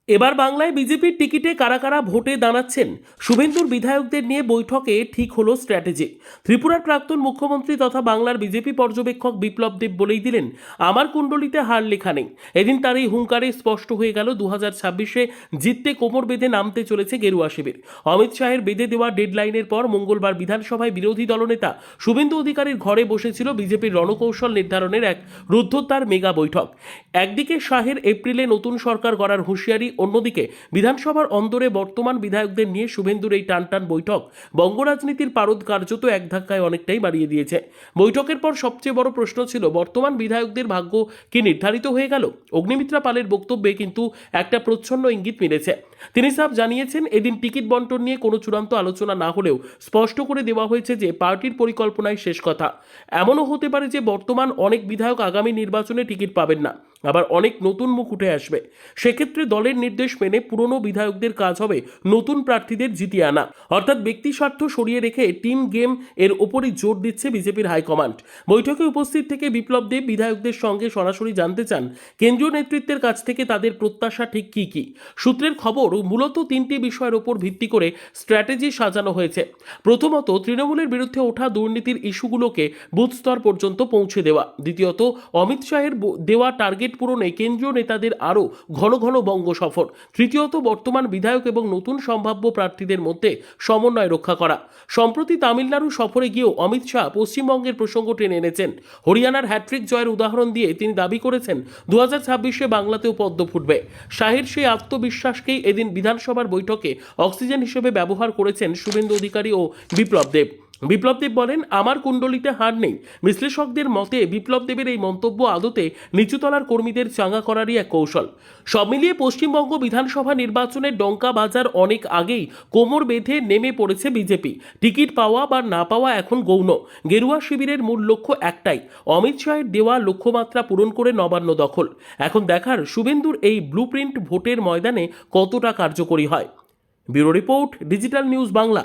এবার বাংলায় বিজেপির টিকিটে কারা কারা ভোটে দাঁড়াচ্ছেন, শুভেন্দুর বিধায়কদের নিয়ে বৈঠকে ঠিক হলো স্ট্র্যাটেজি। ত্রিপুরার প্রাক্তন মুখ্যমন্ত্রী তথা বাংলার বিজেপি পর্যবেক্ষক বিপ্লব দেব বলেই দিলেন, আমার কুণ্ডলিতে হার লেখা নেই। এদিন তার এই হুঙ্কারে স্পষ্ট হয়ে গেল 2026-এ জিততে কোমর বেঁধে নামতে চলেছে গেরুয়া শিবির। অমিত শাহের বেঁধে দেওয়া ডেডলাইনের পর মঙ্গলবার বিধানসভায় বিরোধী দলনেতা শুভেন্দু অধিকারীর ঘরে বসেছিল বিজেপির রণকৌশল নির্ধারণের এক রুদ্ধদ্বার মেগা বৈঠক। একদিকে শাহের এপ্রিলে নতুন সরকার গড়ার হুঁশিয়ারি, অন্যদিকে বিধানসভার অন্দরে বর্তমান বিধায়কদের নিয়ে শুভেন্দুর এই টানটান বৈঠক বঙ্গ রাজনীতির পারদ কার্যত এক ধাক্কায় অনেকটাই বাড়িয়ে দিয়েছে। বৈঠকের পর সবচেয়ে বড় প্রশ্ন ছিল, বর্তমান বিধায়কদের ভাগ্য কি নির্ধারিত হয়ে গেল? অগ্নিমিত্রা পালের বক্তব্যে কিন্তু একটা প্রচ্ছন্ন ইঙ্গিত মিলেছে। তিনি সাফ জানিয়েছেন, এদিন টিকিট বন্টন নিয়ে কোনো চূড়ান্ত আলোচনা না হলেও স্পষ্ট করে দেওয়া হয়েছে যে পার্টির পরিকল্পনায় শেষ কথা। এমনও হতে পারে যে বর্তমান অনেক বিধায়ক আগামী নির্বাচনে টিকিট পাবেন না, আবার অনেক নতুন মুখ উঠে আসবে। সেক্ষেত্রে দলের নির্দেশ মেনে পুরনো বিধায়কদের কাজ হবে নতুন প্রার্থীদের জিতিয়ে আনা, অর্থাৎ ব্যক্তি স্বার্থ সরিয়ে রেখে টিম গেম এর ওপরই জোর দিচ্ছে বিজেপির হাইকমান্ড। বৈঠকে উপস্থিত থেকে বিপ্লব দেব বিধায়কদের সঙ্গে সরাসরি জানতে চান কেন্দ্রীয় নেতৃত্বের কাছ থেকে তাদের প্রত্যাশা ঠিক কি কি। সূত্রের খবর, মূলত তিনটি বিষয়ের ওপর ভিত্তি করে স্ট্র্যাটেজি সাজানো হয়েছে। প্রথমত, তৃণমূলের বিরুদ্ধে ওঠা দুর্নীতির ইস্যুগুলোকে বুথ স্তর পর্যন্ত পৌঁছে দেওয়া। দ্বিতীয়ত, অমিত শাহের দেওয়া টার্গেট পূরণে কেন্দ্রীয় নেতাদের আরও ঘন ঘন বঙ্গ সফর। তৃতীয়ত, বর্তমান বিধায়ক এবং নতুন সম্ভাব্য প্রার্থীদের মধ্যে সমন্বয় রক্ষা করা। সম্প্রতি তামিলনাড়ু সফরে গিয়েও অমিত শাহ পশ্চিমবঙ্গের প্রসঙ্গ টেনে এনেছেন। হরিয়ানার হ্যাট্রিক জয়ের উদাহরণ দিয়ে তিনি দাবি করেছেন 2026-এ বাংলাতেও পদ্ম ফুটবে। শাহের সেই আত্মবিশ্বাসকেই এদিন বিধানসভার বৈঠকে অক্সিজেন হিসেবে ব্যবহার করেছেন শুভেন্দু অধিকারী ও বিপ্লব দেব। বিপ্লব দেব বলেন, আমার কুণ্ডলিতে হার নেই। বিশ্লেষকদের মতে বিপ্লব দেবের এই মন্তব্য আদতে নিচুতলার কর্মীদের চাঙ্গা করারই এক কৌশল। সব মিলিয়ে পশ্চিমবঙ্গ বিধানসভা নির্বাচনের ডঙ্কা বাজার অনেক আগেই কোমর বেঁধে নেমে পড়েছে বিজেপি। টিকিট পাওয়া বা না পাওয়া এখন গৌণ। গেরুয়া শিবিরের মূল লক্ষ্য একটাই, অমিত শাহের দেওয়া লক্ষ্যমাত্রা পূরণ করে নবান্ন দখল। এখন দেখার শুভেন্দুর এই ব্লুপ্রিন্ট ভোটের ময়দানে কতটা কার্যকরী হয়। Bureau report, digital news Bangla.